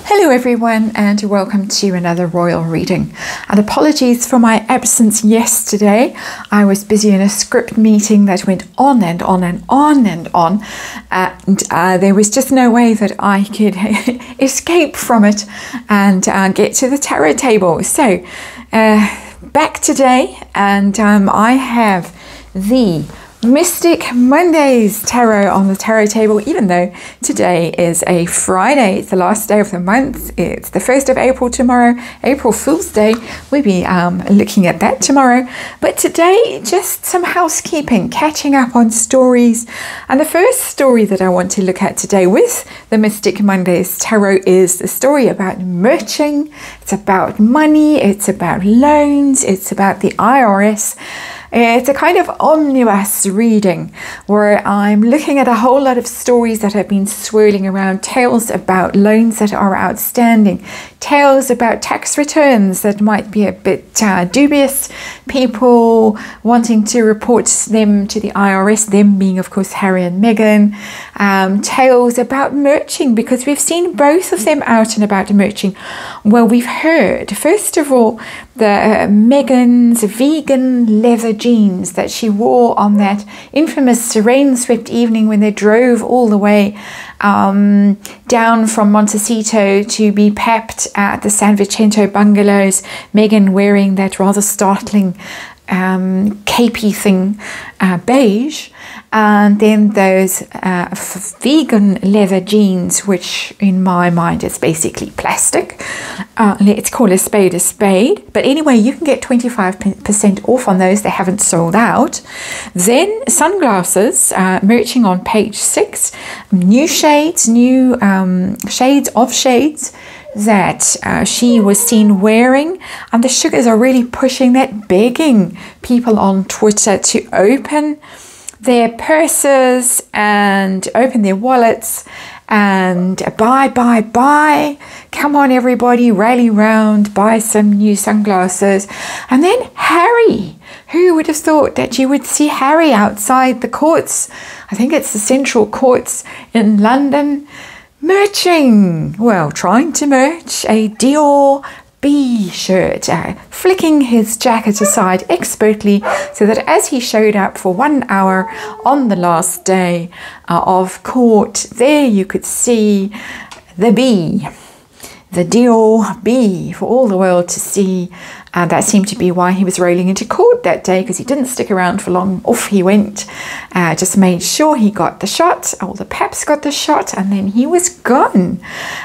Hello everyone, and welcome to another royal reading. And apologies for my absence yesterday. I was busy in a script meeting that went on and on and on and on, and there was just no way that I could escape from it and get to the tarot table. So back today, and I have the Mystic Mondays Tarot on the tarot table, even though today is a Friday. It's the last day of the month. It's the 1st of April tomorrow, April Fool's Day. We'll be looking at that tomorrow. But today, just some housekeeping, catching up on stories. And the first story that I want to look at today with the Mystic Mondays Tarot is the story about merching. It's about money. It's about loans. It's about the IRS. It's a kind of omnibus reading where I'm looking at a whole lot of stories that have been swirling around, tales about loans that are outstanding, tales about tax returns that might be a bit dubious, people wanting to report them to the IRS, them being of course Harry and Meghan, tales about merching, because we've seen both of them out and about merching. Well, we've heard, first of all, the Meghan's vegan leather jeans that she wore on that infamous rain-swept evening when they drove all the way down from Montecito to be papped at the San Vicente bungalows. Meghan wearing that rather startling capey thing, beige, and then those vegan leather jeans, which in my mind is basically plastic. Let's call a spade, but anyway, you can get 25% off on those. They haven't sold out. Then sunglasses, merching on page 6, new shades, new shades of shades that she was seen wearing, and the sugars are really pushing that, begging people on Twitter to open their purses and open their wallets and buy. Come on everybody, rally round, buy some new sunglasses. And then Harry, who would have thought that you would see Harry outside the courts? I think it's the Central Courts in London, merching, well, trying to merch a Dior B shirt, flicking his jacket aside expertly so that as he showed up for 1 hour on the last day of court, there you could see the B, the Dior B, for all the world to see. And that seemed to be why he was rolling into court that day, because he didn't stick around for long. Off he went, just made sure he got the shot, all the peps got the shot, and then he was gone.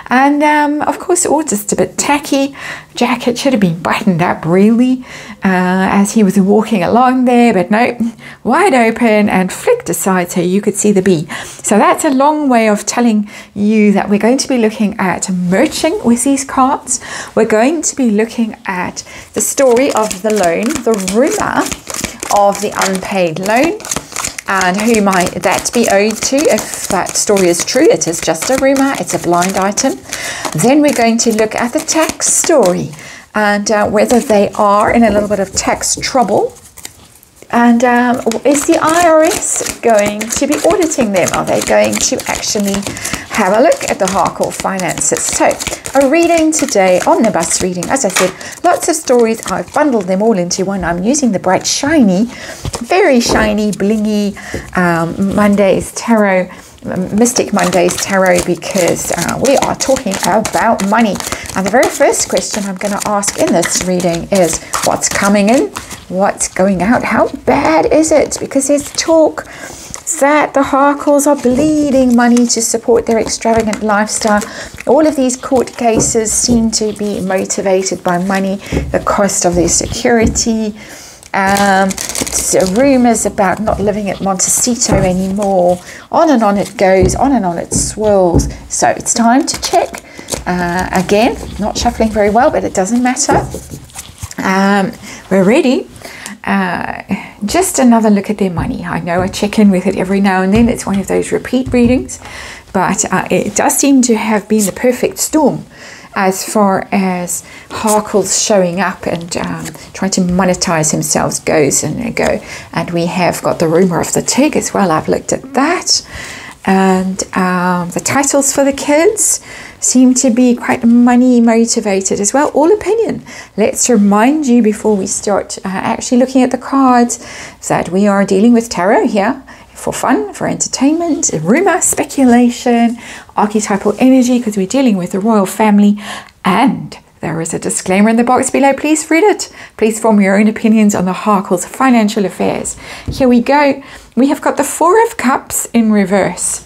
And of course, all just a bit tacky. Jacket should have been buttoned up really as he was walking along there, but no, wide open and flicked aside so you could see the B. So that's a long way of telling you that we're going to be looking at merching with these cards. We're going to be looking at the story of the loan, the rumor of the unpaid loan, and who might that be owed to. If that story is true, it is just a rumor, it's a blind item. Then we're going to look at the tax story and whether they are in a little bit of tax trouble. And is the IRS going to be auditing them? Are they going to actually have a look at the hardcore finances? So a reading today, omnibus reading, as I said, lots of stories. I've bundled them all into one. I'm using the bright shiny, very shiny, blingy Mondays Tarot, Mystic Mondays Tarot, because we are talking about money. And the very first question I'm going to ask in this reading is, what's coming in? What's going out? How bad is it? Because there's talk that the Harkles are bleeding money to support their extravagant lifestyle. All of these court cases seem to be motivated by money, the cost of their security, rumors about not living at Montecito anymore. On and on it goes, on and on it swirls. So it's time to check. Again, not shuffling very well, but it doesn't matter. We're ready. Just another look at their money. I know I check in with it every now and then. It's one of those repeat readings, but it does seem to have been the perfect storm as far as Harkles showing up and trying to monetize himself goes. And we have got the rumor of the TIG as well. I've looked at that. And the titles for the kids, seem to be quite money motivated as well. All opinion. Let's remind you before we start actually looking at the cards that we are dealing with tarot here for fun, for entertainment, rumor, speculation, archetypal energy, because we're dealing with the royal family. And there is a disclaimer in the box below. Please read it. Please form your own opinions on the Harkles' financial affairs. Here we go. We have got the Four of Cups in reverse.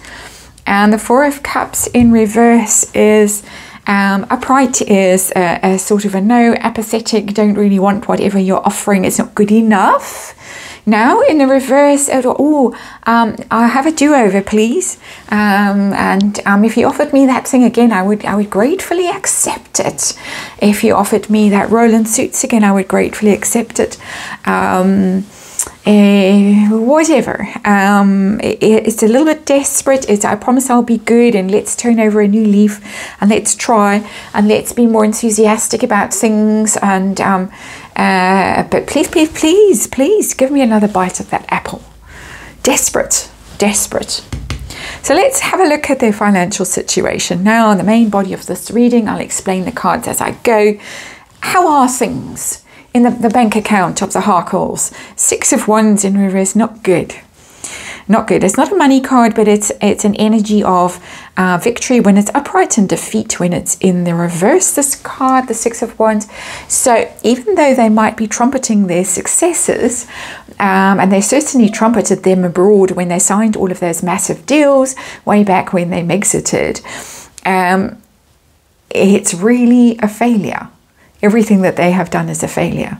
And the Four of Cups in reverse is upright, is a sort of a no, apathetic, don't really want whatever you're offering. It's not good enough. Now in the reverse, I'll have a do-over, please. And if you offered me that thing again, I would gratefully accept it. If you offered me that Roland suits again, I would gratefully accept it. Whatever. It's a little bit desperate. I promise I'll be good, and let's turn over a new leaf, and let's try, and let's be more enthusiastic about things. And but please give me another bite of that apple. Desperate. So let's have a look at their financial situation now. In the main body of this reading, I'll explain the cards as I go. How are things in the bank account of the Harkles? Six of Wands in reverse, not good. Not good. It's not a money card, but it's an energy of victory when it's upright and defeat when it's in the reverse, this card, the Six of Wands. So even though they might be trumpeting their successes, and they certainly trumpeted them abroad when they signed all of those massive deals way back when they exited, it's really a failure. Everything that they have done is a failure.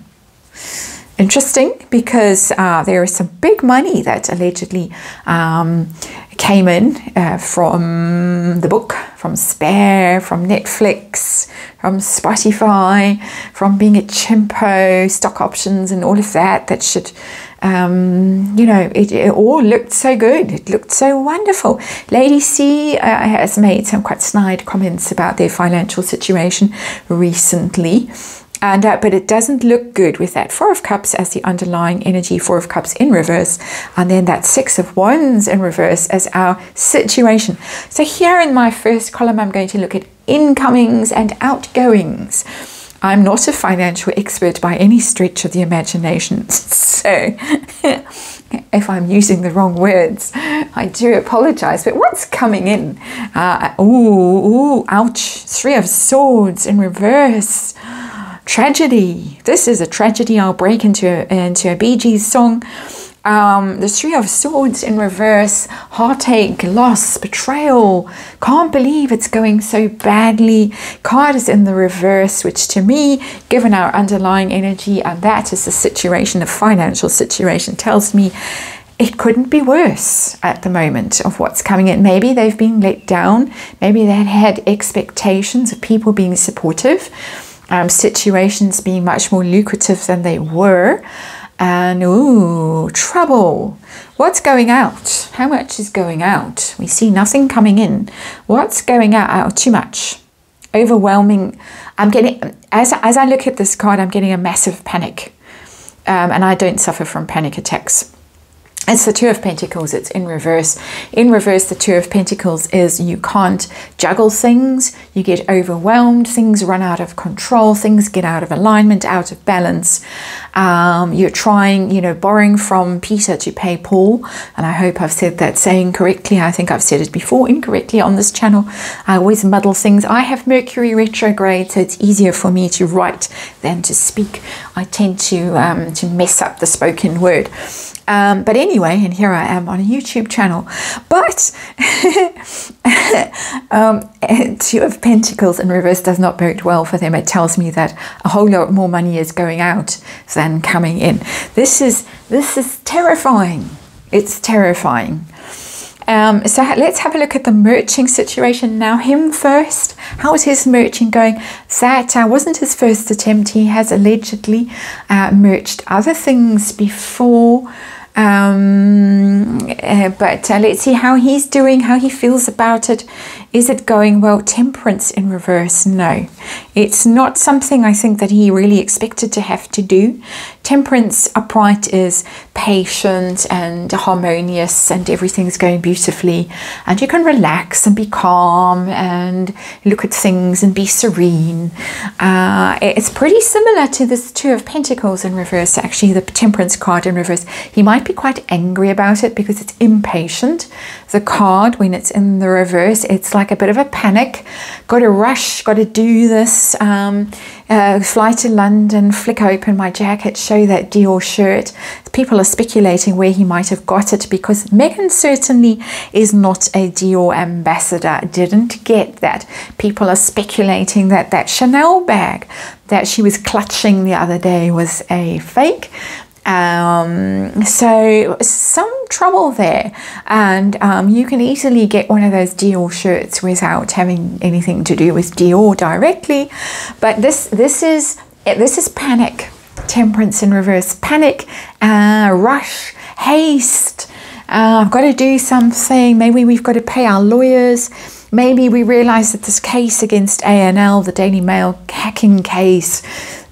Interesting, because there is some big money that allegedly came in from the book, from Spare, from Netflix, from Spotify, from being a chimpo, stock options and all of that. That should, you know, it all looked so good. It looked so wonderful. Lady C has made some quite snide comments about their financial situation recently. And but it doesn't look good with that Four of Cups as the underlying energy, Four of Cups in reverse, and then that Six of Wands in reverse as our situation. So here in my first column, I'm going to look at incomings and outgoings. I'm not a financial expert by any stretch of the imagination, so if I'm using the wrong words, I do apologize. But what's coming in? Ouch! Three of Swords in reverse. Tragedy. This is a tragedy. I'll break into a Bee Gees song. The Three of Swords in reverse. Heartache, loss, betrayal. Can't believe it's going so badly. Card is in the reverse, which to me, given our underlying energy, and that is the situation, the financial situation, tells me it couldn't be worse at the moment of what's coming in. Maybe they've been let down. Maybe they had expectations of people being supportive. Situations being much more lucrative than they were. And trouble. What's going out? How much is going out? We see nothing coming in. What's going out? Too much. Overwhelming. I'm getting, as I look at this card, I'm getting a massive panic. And I don't suffer from panic attacks. It's the Two of Pentacles. It's in reverse. In reverse, the Two of Pentacles is you can't juggle things. You get overwhelmed. Things run out of control. Things get out of alignment, out of balance. You're trying, you know, borrowing from Peter to pay Paul. And I hope I've said that saying correctly. I think I've said it before incorrectly on this channel. I always muddle things. I have Mercury retrograde, so it's easier for me to write than to speak. I tend to mess up the spoken word. But anyway, and here I am on a YouTube channel. But Two of Pentacles in reverse does not bode well for them. It tells me that a whole lot more money is going out than coming in. This is terrifying. It's terrifying. So let's have a look at the merching situation now. Him first. How is his merching going? That wasn't his first attempt. He has allegedly merged other things before. But let's see how he's doing, how he feels about it. Is it going well? Temperance in reverse, no. It's not something I think that he really expected to have to do. Temperance upright is patient and harmonious and everything's going beautifully. And you can relax and be calm and look at things and be serene. It's pretty similar to this Two of Pentacles in reverse, actually, the Temperance card in reverse. He might be quite angry about it because it's impatient. The card, when it's in the reverse, it's like a bit of a panic. Got to rush, got to do this. Fly to London, flick open my jacket, show that Dior shirt. People are speculating where he might have got it, because Meghan certainly is not a Dior ambassador. Didn't get that. People are speculating that that Chanel bag that she was clutching the other day was a fake. So some trouble there, and you can easily get one of those Dior shirts without having anything to do with Dior directly. But this is panic. Temperance in reverse. Panic, rush, haste. I've got to do something. Maybe we've got to pay our lawyers. Maybe we realize that this case against A&L, the Daily Mail hacking case,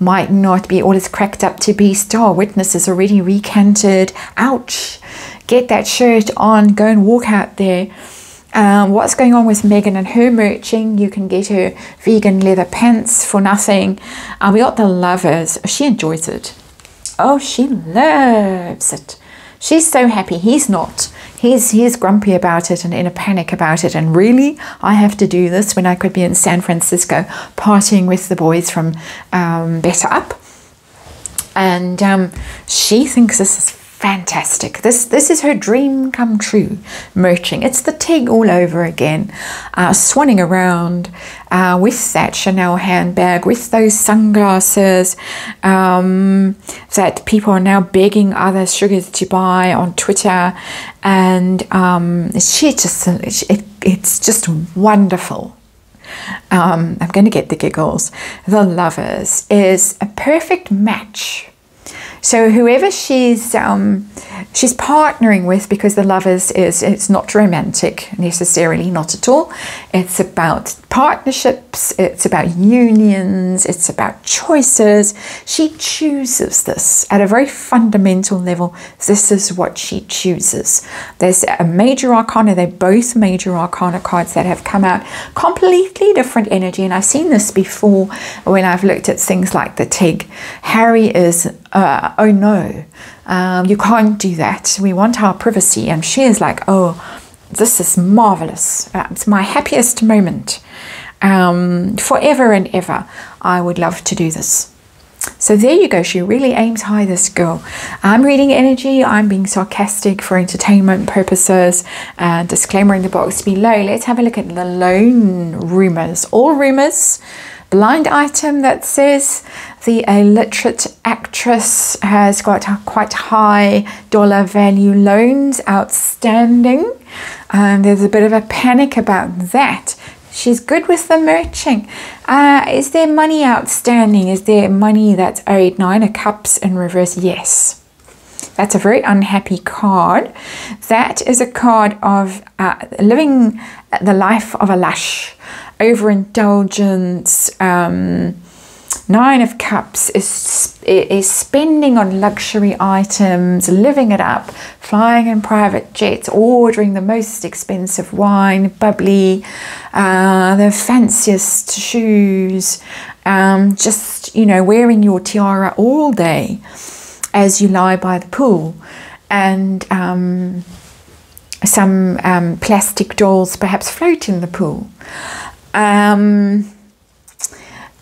might not be all it's cracked up to be. Star witnesses already recanted. Ouch. Get that shirt on. Go and walk out there. What's going on with Meghan and her merching? You can get her vegan leather pants for nothing. We got the Lovers. She enjoys it. Oh, she loves it. She's so happy. He's not. He's grumpy about it and in a panic about it. And really, I have to do this when I could be in San Francisco partying with the boys from Better Up. And she thinks this is fantastic. This is her dream come true, merching. It's the Tig all over again, swanning around with that Chanel handbag, with those sunglasses that people are now begging other sugars to buy on Twitter. And it's just wonderful. I'm going to get the giggles. The Lovers is a perfect match. So whoever she's partnering with, because the Lovers it's not romantic necessarily, not at all. It's about partnerships, it's about unions, it's about choices. She chooses this at a very fundamental level. This is what she chooses. There's a major arcana. They're both major arcana cards that have come out. Completely different energy. And I've seen this before when I've looked at things like the Tig. Harry is, oh no, you can't do that. We want our privacy. And she is like, oh, this is marvelous. It's my happiest moment. Forever and ever, I would love to do this. So there you go. She really aims high, this girl. I'm reading energy. I'm being sarcastic for entertainment purposes. Disclaimer in the box below. Let's have a look at the loan rumors. All rumors. Blind item that says the illiterate actress has got quite high dollar value loans outstanding. There's a bit of a panic about that. She's good with the merching. Is there money outstanding? Is there money that's owed? Nine of Cups in reverse. Yes. That's a very unhappy card. That is a card of living the life of a lush. Overindulgence. Nine of Cups is spending on luxury items, living it up, flying in private jets, ordering the most expensive wine, bubbly, the fanciest shoes, just, you know, wearing your tiara all day as you lie by the pool, and some plastic dolls perhaps float in the pool.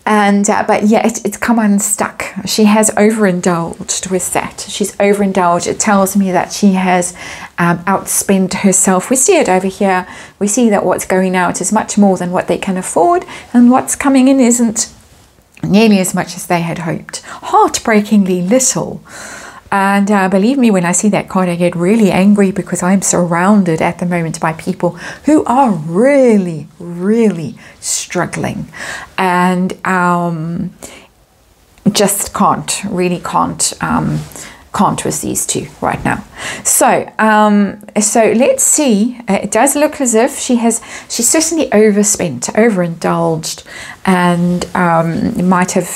But yeah, it's come unstuck. She has overindulged with that. She's overindulged. It tells me that she has outspent herself. We see it over here. We see that what's going out is much more than what they can afford, and what's coming in isn't nearly as much as they had hoped. Heartbreakingly little. And believe me, when I see that card, I get really angry, because I'm surrounded at the moment by people who are really, really struggling, and just really can't can't with these two right now. So so let's see. It does look as if she's certainly overspent, overindulged, and might have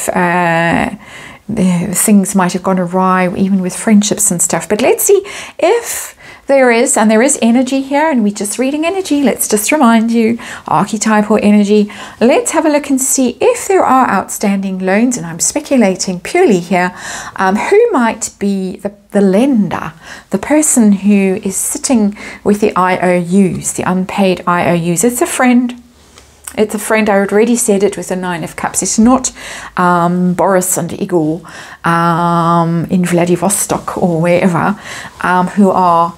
things might have gone awry, even with friendships and stuff. But let's see if there is energy here, and we're just reading energy. Let's just remind you, archetypal energy. Let's have a look and see if there are outstanding loans, and I'm speculating purely here, who might be the lender, the person who is sitting with the IOUs, the unpaid IOUs. It's a friend. It's a friend. I already said it with the Nine of Cups. It's not Boris and Igor in Vladivostok or wherever who are,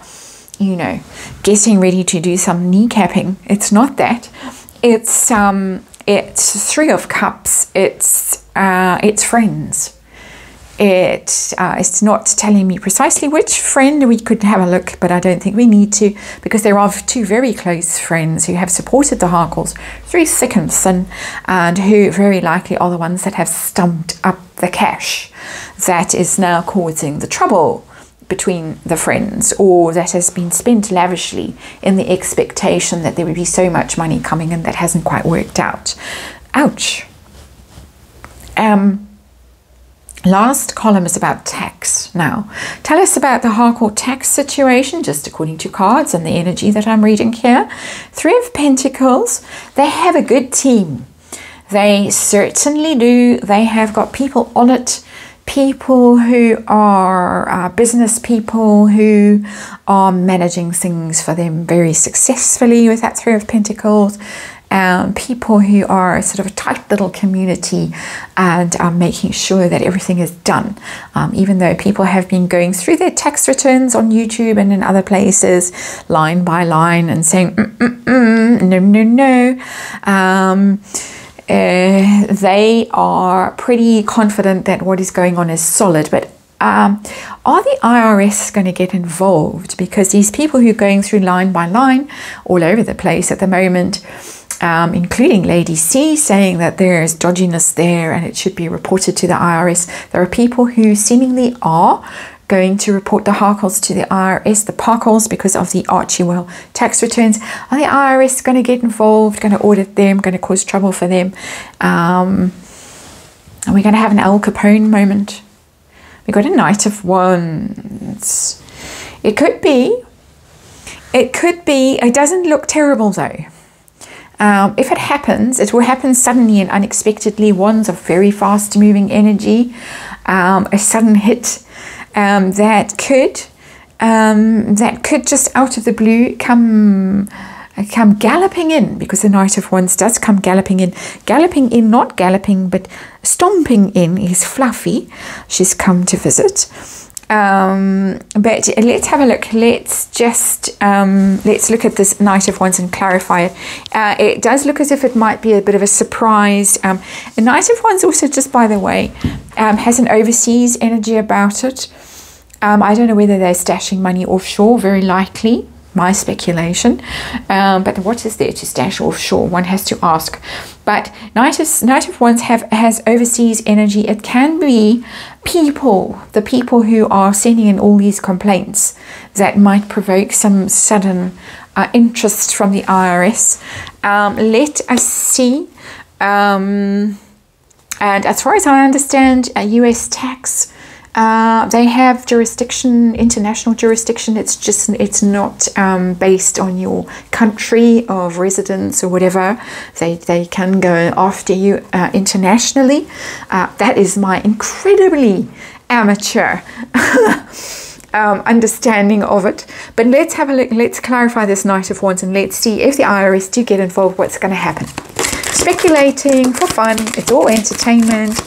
you know, getting ready to do some kneecapping. It's not that. It's Three of Cups. It's friends. It's not telling me precisely which friend. We could have a look, but I don't think we need to, because there are two very close friends who have supported the Harkles through thick and thin, and who very likely are the ones that have stumped up the cash that is now causing the trouble between the friends, or that has been spent lavishly in the expectation that there would be so much money coming in that hasn't quite worked out. Ouch. Last column is about tax. Now, tell us about the Harcourt tax situation, just according to cards and the energy that I'm reading here. Three of Pentacles. They have a good team. They certainly do. They have got people on it. People who are business people who are managing things for them very successfully with that Three of Pentacles. People who are sort of a tight little community and are making sure that everything is done. Even though people have been going through their tax returns on YouTube and in other places, line by line, and saying, no. They are pretty confident that what is going on is solid. But are the IRS going to get involved? Because these people who are going through line by line all over the place at the moment, including Lady C, saying that there is dodginess there and it should be reported to the IRS. There are people who seemingly are going to report the Harkles to the IRS, the Parkles, because of the Archewell tax returns. Are the IRS going to get involved, going to audit them, going to cause trouble for them? Are we going to have an Al Capone moment? We got a Knight of Wands. It could be. It could be. It doesn't look terrible though. If it happens, it will happen suddenly and unexpectedly. Wands are very fast moving energy. A sudden hit that could just out of the blue come galloping in, because the Knight of Wands does come galloping in. Galloping in, not galloping, but stomping in is Fluffy. She's come to visit. But let's have a look. Let's just let's look at this Knight of Wands and clarify it. It does look as if it might be a bit of a surprise. The Knight of Wands also, just by the way, has an overseas energy about it. I don't know whether they're stashing money offshore, very likely, my speculation. But what is there to stash offshore? One has to ask. But Knight of Wands has overseas energy. It can be the people who are sending in all these complaints that might provoke some sudden interest from the IRS. Let us see. And as far as I understand, US tax, they have jurisdiction, international jurisdiction. It's not based on your country of residence or whatever. They can go after you internationally. That is my incredibly amateur understanding of it. But let's have a look. Let's clarify this Knight of Wands, and let's see if the IRS do get involved, what's going to happen. Speculating for fun. It's all entertainment,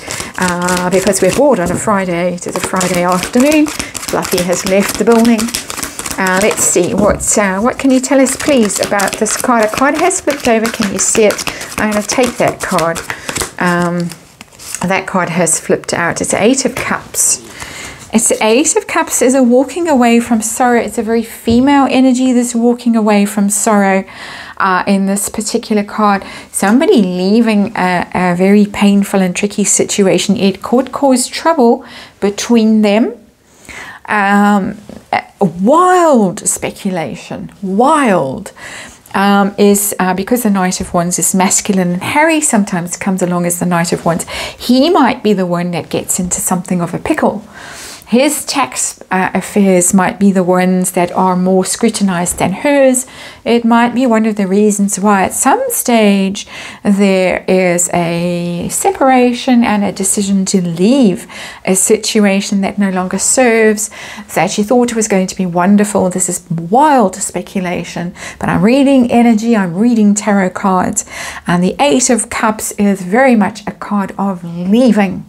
because we're bored on a Friday. It is a Friday afternoon. Fluffy has left the building. Let's see what can you tell us, please, about this card. A card has flipped over. Can you see it? I'm going to take that card. That card has flipped out. It's the Eight of Cups. It's the Eight of Cups is a walking away from sorrow. It's a very female energy, this walking away from sorrow in this particular card. Somebody leaving a very painful and tricky situation. It could cause trouble between them. Wild speculation, wild. Is because the Knight of Wands is masculine and Harry sometimes comes along as the Knight of Wands. He might be the one that gets into something of a pickle. His tax affairs might be the ones that are more scrutinized than hers. It might be one of the reasons why at some stage there is a separation and a decision to leave a situation that no longer serves, that you thought was going to be wonderful. This is wild speculation, but I'm reading energy, I'm reading tarot cards, and the Eight of Cups is very much a card of leaving.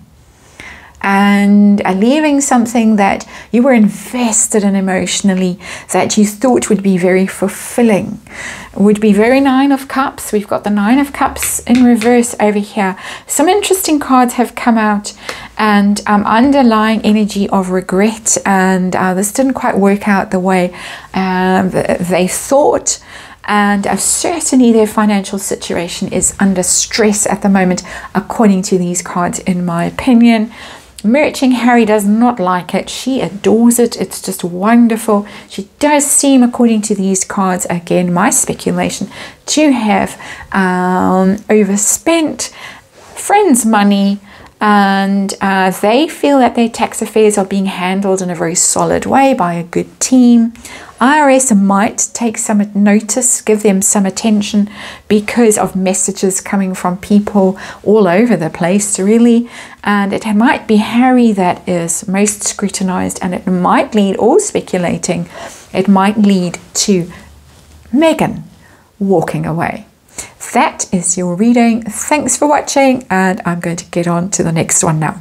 And leaving something that you were invested in emotionally, that you thought would be very fulfilling. Would be very Nine of Cups. We've got the Nine of Cups in reverse over here. Some interesting cards have come out, and underlying energy of regret, and this didn't quite work out the way they thought. And certainly their financial situation is under stress at the moment, according to these cards, in my opinion. Merching Harry does not like it. She adores it. It's just wonderful. She does seem, according to these cards, again, my speculation, to have overspent friends' money, and they feel that their tax affairs are being handled in a very solid way by a good team. IRS might take some notice, give them some attention, because of messages coming from people all over the place, really. And it might be Harry that is most scrutinized, and it might lead, or speculating, it might lead to Meghan walking away. That is your reading. Thanks for watching, and I'm going to get on to the next one now.